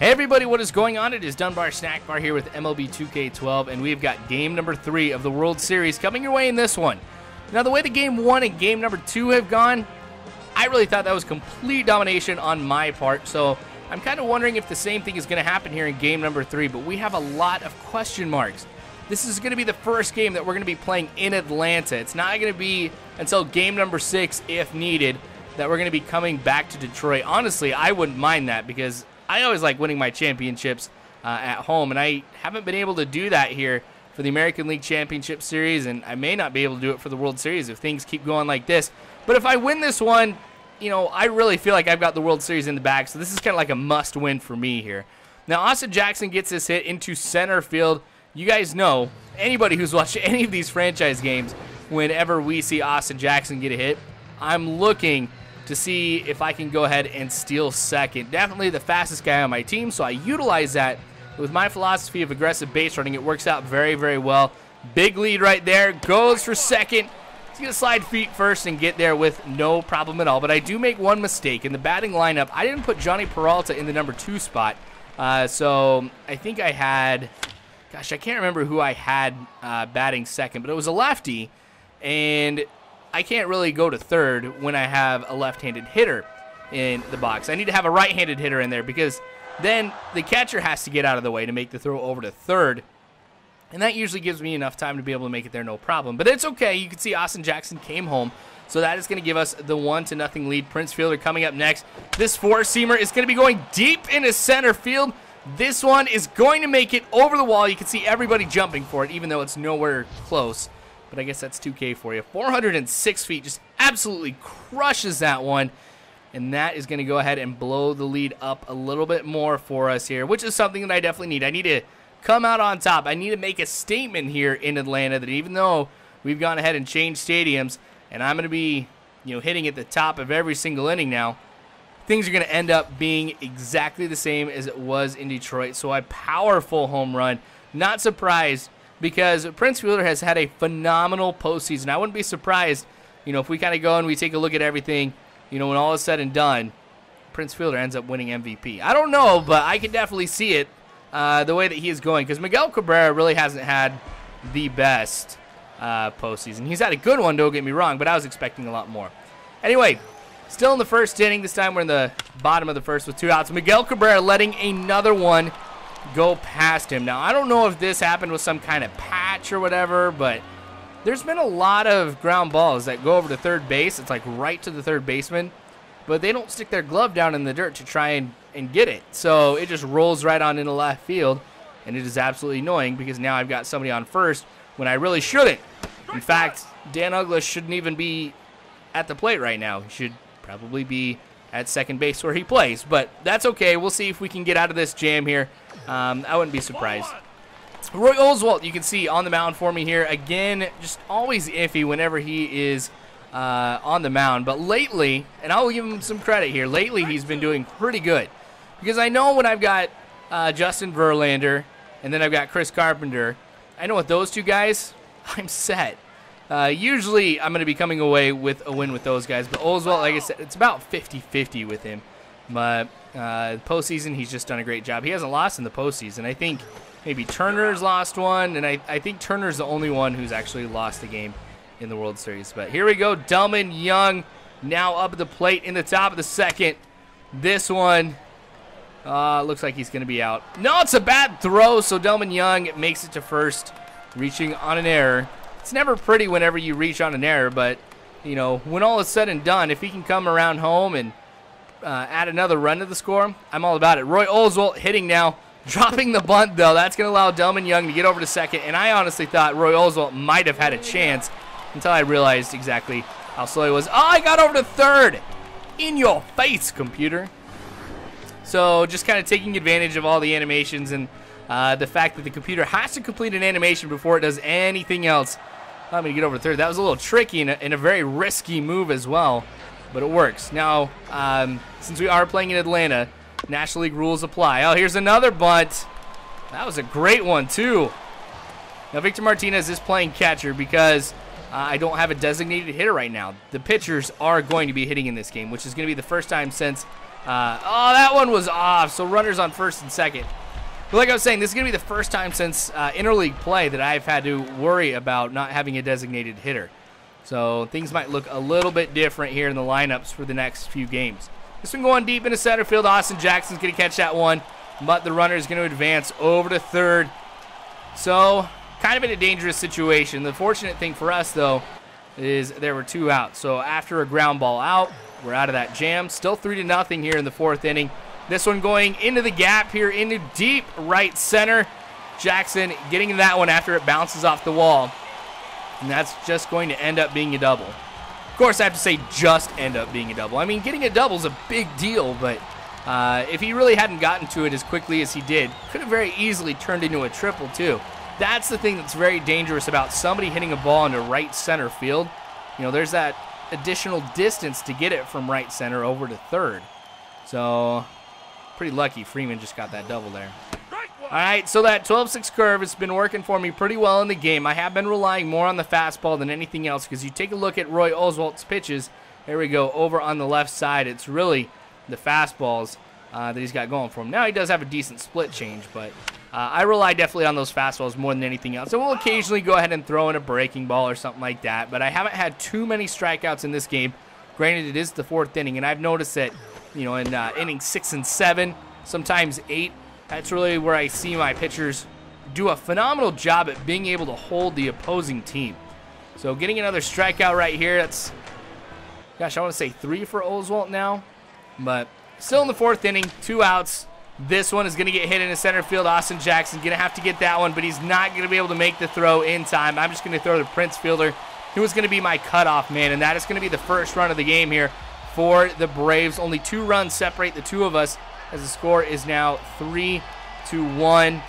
Hey everybody, what is going on? It is Dunbar Snackbar here with MLB 2K12, and we've got game number 3 of the World Series coming your way in this one. Now, the way the game 1 and game number 2 have gone, I really thought that was complete domination on my part, so I'm kind of wondering if the same thing is going to happen here in game number 3, but we have a lot of question marks. This is going to be the first game that we're going to be playing in Atlanta. It's not going to be until game number 6, if needed, that we're going to be coming back to Detroit. Honestly, I wouldn't mind that because I always like winning my championships at home, and I haven't been able to do that here for the American League Championship Series, and I may not be able to do it for the World Series if things keep going like this. But if I win this one, you know, I really feel like I've got the World Series in the bag, so this is kind of like a must-win for me here. Now, Austin Jackson gets this hit into center field. You guys know, anybody who's watched any of these franchise games, whenever we see Austin Jackson get a hit, I'm looking to see if I can go ahead and steal second. Definitely the fastest guy on my team, so I utilize that. With my philosophy of aggressive base running, it works out very, very well. Big lead right there. Goes for second. He's going to slide feet first and get there with no problem at all. But I do make one mistake. In the batting lineup, I didn't put Johnny Peralta in the number 2 spot. So I think I had, gosh, I can't remember who I had batting second, but it was a lefty. And I can't really go to third when I have a left-handed hitter in the box. I need to have a right-handed hitter in there because then the catcher has to get out of the way to make the throw over to third. And that usually gives me enough time to be able to make it there no problem. But it's okay. You can see Austin Jackson came home. So that is going to give us the 1-0 lead. Prince Fielder coming up next. This four-seamer is going to be going deep into center field. This one is going to make it over the wall. You can see everybody jumping for it, even though it's nowhere close. But I guess that's 2K for you. 406 feet, just absolutely crushes that one. And that is going to go ahead and blow the lead up a little bit more for us here, which is something that I definitely need. I need to come out on top. I need to make a statement here in Atlanta that even though we've gone ahead and changed stadiums, and I'm going to be, you know, hitting at the top of every single inning now, things are going to end up being exactly the same as it was in Detroit. So a powerful home run. Not surprised, because Prince Fielder has had a phenomenal postseason. I wouldn't be surprised, you know, if we kind of go and we take a look at everything, you know, when all is said and done, Prince Fielder ends up winning MVP. I don't know, but I can definitely see it the way that he is going, because Miguel Cabrera really hasn't had the best postseason. He's had a good one, don't get me wrong, but I was expecting a lot more. Anyway, still in the first inning. This time we're in the bottom of the first with 2 outs. Miguel Cabrera letting another one go past him. Now, I don't know if this happened with some kind of patch or whatever, but there's been a lot of ground balls that go over to third base. It's like right to the third baseman, but they don't stick their glove down in the dirt to try and get it. So it just rolls right on into left field, and it is absolutely annoying because now I've got somebody on first when I really shouldn't. In fact, Dan Uglas shouldn't even be at the plate right now. He should probably be at second base where he plays, but that's okay. We'll see if we can get out of this jam here. I wouldn't be surprised. Roy Oswalt, you can see on the mound for me here. Again, just always iffy whenever he is on the mound. But lately, and I'll give him some credit here, lately he's been doing pretty good. Because I know when I've got Justin Verlander and then I've got Chris Carpenter, I know with those two guys, I'm set. Usually I'm going to be coming away with a win with those guys. But Oswalt, like I said, it's about 50-50 with him. But postseason, he's just done a great job. He hasn't lost in the postseason. I think maybe Turner's lost one, and I think Turner's the only one who's actually lost a game in the World Series. But here we go. Delman Young now up at the plate in the top of the second. This one looks like he's going to be out. No, it's a bad throw, so Delman Young makes it to first, reaching on an error. It's never pretty whenever you reach on an error, but, you know, when all is said and done, if he can come around home and add another run to the score, I'm all about it. Roy Oswalt hitting now, dropping the bunt, though. That's going to allow Delman Young to get over to second, and I honestly thought Roy Oswalt might have had a chance until I realized exactly how slow he was. Oh, I got over to third. In your face, computer. So just kind of taking advantage of all the animations and the fact that the computer has to complete an animation before it does anything else. I'm going to get over to third. That was a little tricky and a very risky move as well, but it works. Now, since we are playing in Atlanta, National League rules apply. Oh, here's another bunt. That was a great one, too. Now, Victor Martinez is playing catcher because I don't have a designated hitter right now. The pitchers are going to be hitting in this game, which is going to be the first time since Oh, that one was off. So runners on first and second. But like I was saying, this is going to be the first time since interleague play that I've had to worry about not having a designated hitter. So things might look a little bit different here in the lineups for the next few games. This one going deep into center field. Austin Jackson's going to catch that one, but the runner is going to advance over to third. So kind of in a dangerous situation. The fortunate thing for us, though, is there were 2 outs. So after a ground ball out, we're out of that jam. Still 3-0 here in the 4th inning. This one going into the gap here into deep right center. Jackson getting that one after it bounces off the wall. And that's just going to end up being a double. Of course, I have to say just end up being a double. I mean, getting a double is a big deal, but if he really hadn't gotten to it as quickly as he did, could have very easily turned into a triple too. That's the thing that's very dangerous about somebody hitting a ball into right center field. You know, there's that additional distance to get it from right center over to third. So pretty lucky Freeman just got that double there. All right, so that 12-6 curve has been working for me pretty well in the game. I have been relying more on the fastball than anything else because you take a look at Roy Oswalt's pitches. There we go, over on the left side. It's really the fastballs that he's got going for him. Now he does have a decent split change, but I rely definitely on those fastballs more than anything else. So we'll occasionally go ahead and throw in a breaking ball or something like that, but I haven't had too many strikeouts in this game. Granted, it is the 4th inning, and I've noticed that, you know, in innings 6 and 7, sometimes 8, that's really where I see my pitchers do a phenomenal job at being able to hold the opposing team. So getting another strikeout right here, that's, gosh, I want to say 3 for Oswalt now. But still in the 4th inning, 2 outs. This one is going to get hit into center field. Austin Jackson going to have to get that one, but he's not going to be able to make the throw in time. I'm just going to throw the Prince fielder, who is going to be my cutoff man, and that is going to be the first run of the game here for the Braves. Only 2 runs separate the two of us, as the score is now 3-1.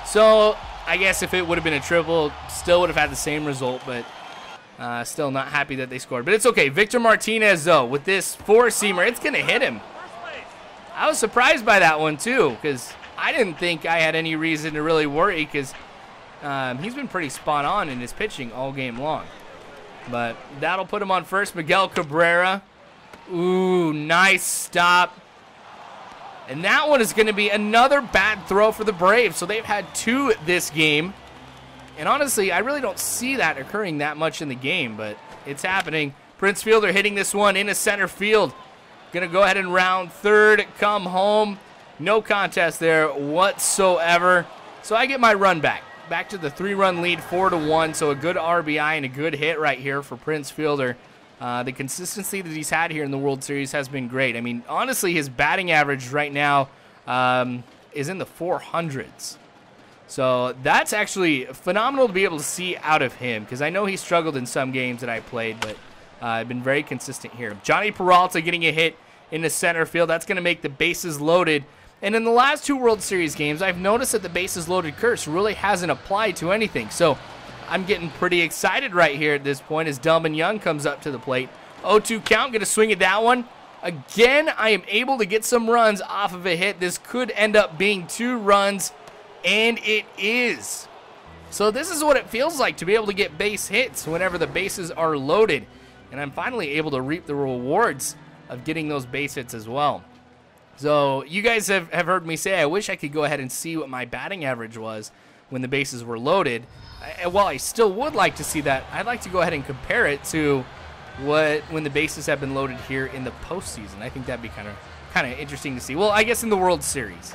So I guess if it would have been a triple, still would have had the same result, but still not happy that they scored. But it's okay. Victor Martinez, though, with this 4-seamer, it's going to hit him. I was surprised by that one, too, because I didn't think I had any reason to really worry because he's been pretty spot on in his pitching all game long. But that'll put him on first. Miguel Cabrera. Ooh, nice stop. And that one is going to be another bad throw for the Braves. So they've had 2 this game. And honestly, I really don't see that occurring that much in the game, but it's happening. Prince Fielder hitting this one into center field. Going to go ahead and round third, come home. No contest there whatsoever. So I get my run back. Back to the 3-run lead, 4-1. So a good RBI and a good hit right here for Prince Fielder. The consistency that he's had here in the World Series has been great. I mean, honestly, his batting average right now is in the 400s. So that's actually phenomenal to be able to see out of him because I know he struggled in some games that I played, but I've been very consistent here. Johnny Peralta getting a hit into center field. That's going to make the bases loaded. And in the last 2 World Series games, I've noticed that the bases loaded curse really hasn't applied to anything. So I'm getting pretty excited right here at this point as Delvin Young comes up to the plate. 0-2 count, going to swing at that one. Again, I am able to get some runs off of a hit. This could end up being 2 runs, and it is. So this is what it feels like to be able to get base hits whenever the bases are loaded. And I'm finally able to reap the rewards of getting those base hits as well. So you guys have heard me say I wish I could go ahead and see what my batting average was when the bases were loaded. While I still would like to see that, I'd like to go ahead and compare it to when the bases have been loaded here in the postseason. I think that'd be kind of interesting to see. Well, I guess in the World Series.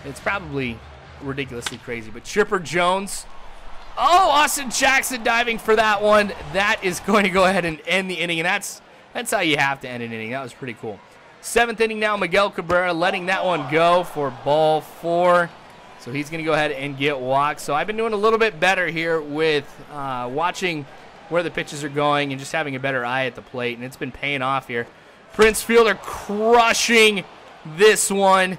It's probably ridiculously crazy. But Chipper Jones. Oh, Austin Jackson diving for that one. That is going to go ahead and end the inning, and that's how you have to end an inning. That was pretty cool. 7th inning now, Miguel Cabrera letting that one go for ball 4. So he's going to go ahead and get walked. So I've been doing a little bit better here with watching where the pitches are going and just having a better eye at the plate, and it's been paying off here. Prince Fielder crushing this one.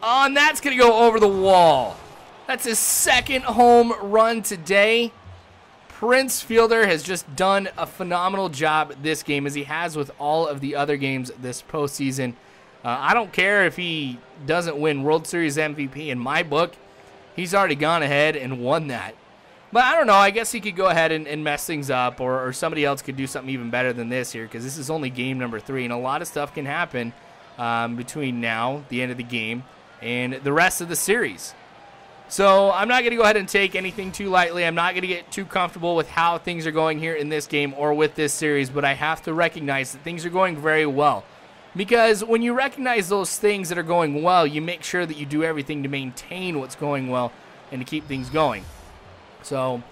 Oh, and that's going to go over the wall. That's his 2nd home run today. Prince Fielder has just done a phenomenal job this game, as he has with all of the other games this postseason. I don't care if he doesn't win World Series MVP. In my book, he's already gone ahead and won that. But I don't know. I guess he could go ahead and mess things up, or somebody else could do something even better than this here, because this is only game number 3, and a lot of stuff can happen between now, the end of the game, and the rest of the series. So I'm not going to go ahead and take anything too lightly. I'm not going to get too comfortable with how things are going here in this game or with this series, but I have to recognize that things are going very well. Because when you recognize those things that are going well, you make sure that you do everything to maintain what's going well and to keep things going. So, all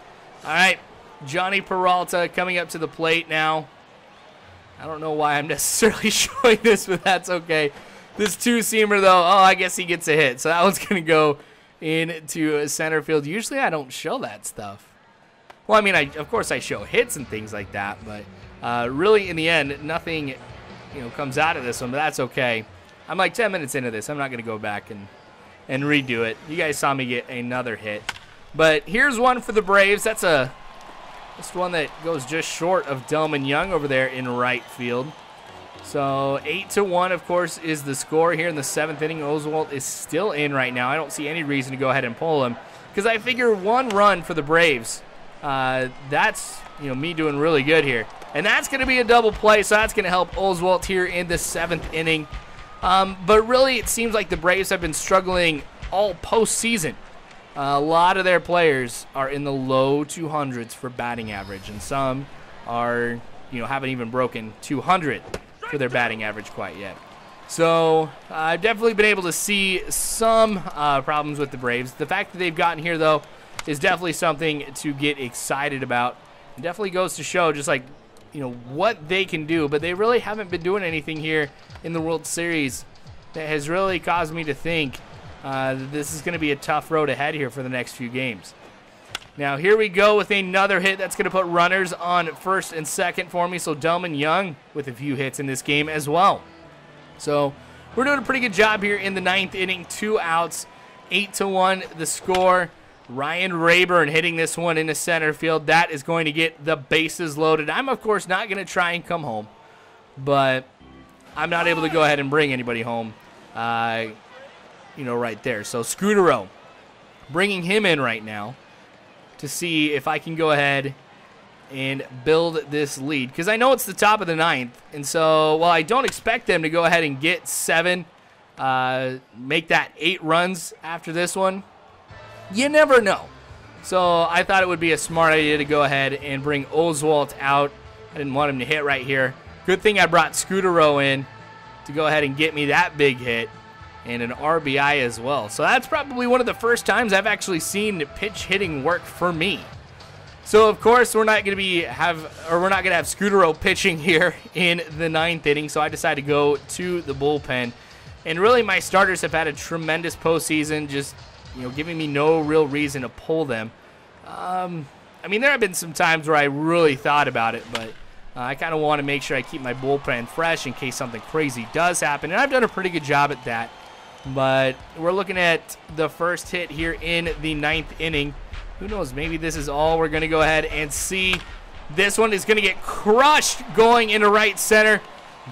right, Johnny Peralta coming up to the plate now. I don't know why I'm necessarily showing this, but that's okay. This two-seamer, though, oh, I guess he gets a hit. So that one's going to go into center field. Usually I don't show that stuff. Well, I mean, of course I show hits and things like that, but really in the end, nothing comes out of this one, but that's okay. I'm like 10 minutes into this. I'm not going to go back and redo it. You guys saw me get another hit. But here's one for the Braves. That's one that goes just short of Delman Young over there in right field. So 8-1, of course, is the score here in the 7th inning. Oswalt is still in right now. I don't see any reason to go ahead and pull him because I figure 1 run for the Braves. That's me doing really good here. And that's going to be a double play, so that's going to help Oswalt here in the 7th inning. But really, it seems like the Braves have been struggling all postseason. A lot of their players are in the low 200s for batting average, and some are, haven't even broken 200 for their batting average quite yet. So I've definitely been able to see some problems with the Braves. The fact that they've gotten here, though, is definitely something to get excited about. It definitely goes to show just like, what they can do, but they really haven't been doing anything here in the World Series that has really caused me to think that this is going to be a tough road ahead here for the next few games. Now here we go with another hit that's going to put runners on first and second for me. So Delman Young with a few hits in this game as well. So we're doing a pretty good job here in the 9th inning. 2 outs, 8-1 the score. Ryan Rayburn hitting this one into center field. That is going to get the bases loaded. I'm, of course, not going to try and come home, but I'm not able to go ahead and bring anybody home, right there. So Scudero, bringing him in right now to see if I can go ahead and build this lead, because I know it's the top of the 9th, and so while I don't expect them to go ahead and get 7, make that 8 runs after this one, you never know. So I thought it would be a smart idea to go ahead and bring Oswalt out. I didn't want him to hit right here. Good thing I brought Scudero in to go ahead and get me that big hit and an RBI as well. So that's probably one of the first times I've actually seen pitch hitting work for me. So of course we're not going to have Scudero pitching here in the 9th inning. So I decided to go to the bullpen, and really my starters have had a tremendous postseason, just giving me no real reason to pull them. I mean, there have been some times where I really thought about it, but I kind of want to make sure I keep my bullpen fresh in case something crazy does happen, and I've done a pretty good job at that. But we're looking at the first hit here in the 9th inning. Who knows, maybe this is all we're going to go ahead and see. This one is going to get crushed going into right center.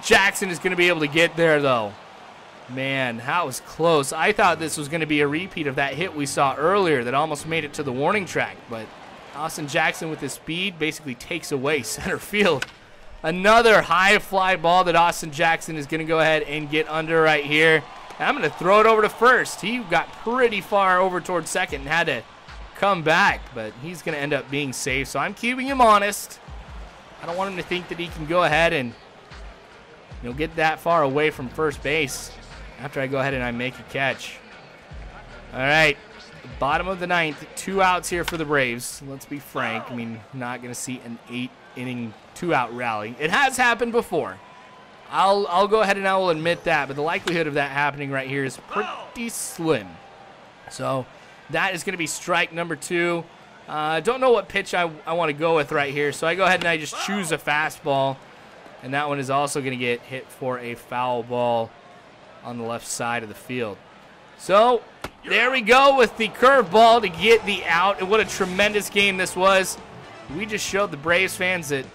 Jackson is going to be able to get there, though. Man, that was close. I thought this was going to be a repeat of that hit we saw earlier that almost made it to the warning track, but Austin Jackson with his speed basically takes away center field. Another high fly ball that Austin Jackson is going to go ahead and get under right here. And I'm going to throw it over to first. He got pretty far over towards second and had to come back, but he's going to end up being safe, so I'm keeping him honest. I don't want him to think that he can go ahead and get that far away from first base after I go ahead and I make a catch. All right, bottom of the 9th, 2 outs here for the Braves. Let's be frank. I mean, not going to see an 8-inning 2-out rally. It has happened before. I'll go ahead and I will admit that, but the likelihood of that happening right here is pretty slim. So that is going to be strike number 2. Don't know what pitch I want to go with right here, so I go ahead and I just choose a fastball, and that one is also going to get hit for a foul ball on the left side of the field. So there we go with the curveball to get the out, and what a tremendous game this was. We just showed the Braves fans that,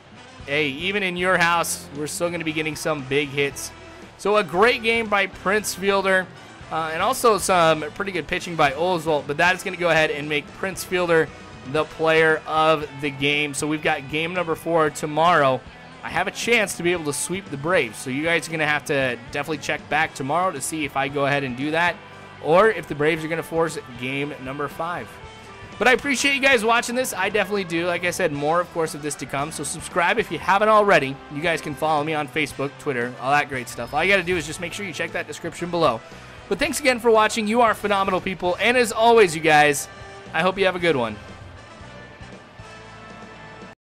hey, even in your house, we're still going to be getting some big hits. So a great game by Prince Fielder, and also some pretty good pitching by Oswalt, but that is going to go ahead and make Prince Fielder the player of the game. So we've got game number 4 tomorrow. I have a chance to be able to sweep the Braves, so you guys are going to have to definitely check back tomorrow to see if I go ahead and do that, or if the Braves are going to force game number 5. But I appreciate you guys watching this. I definitely do. Like I said, more, of course, of this to come. So subscribe if you haven't already. You guys can follow me on Facebook, Twitter, all that great stuff. All you got to do is just make sure you check that description below. But thanks again for watching. You are phenomenal people. And as always, you guys, I hope you have a good one.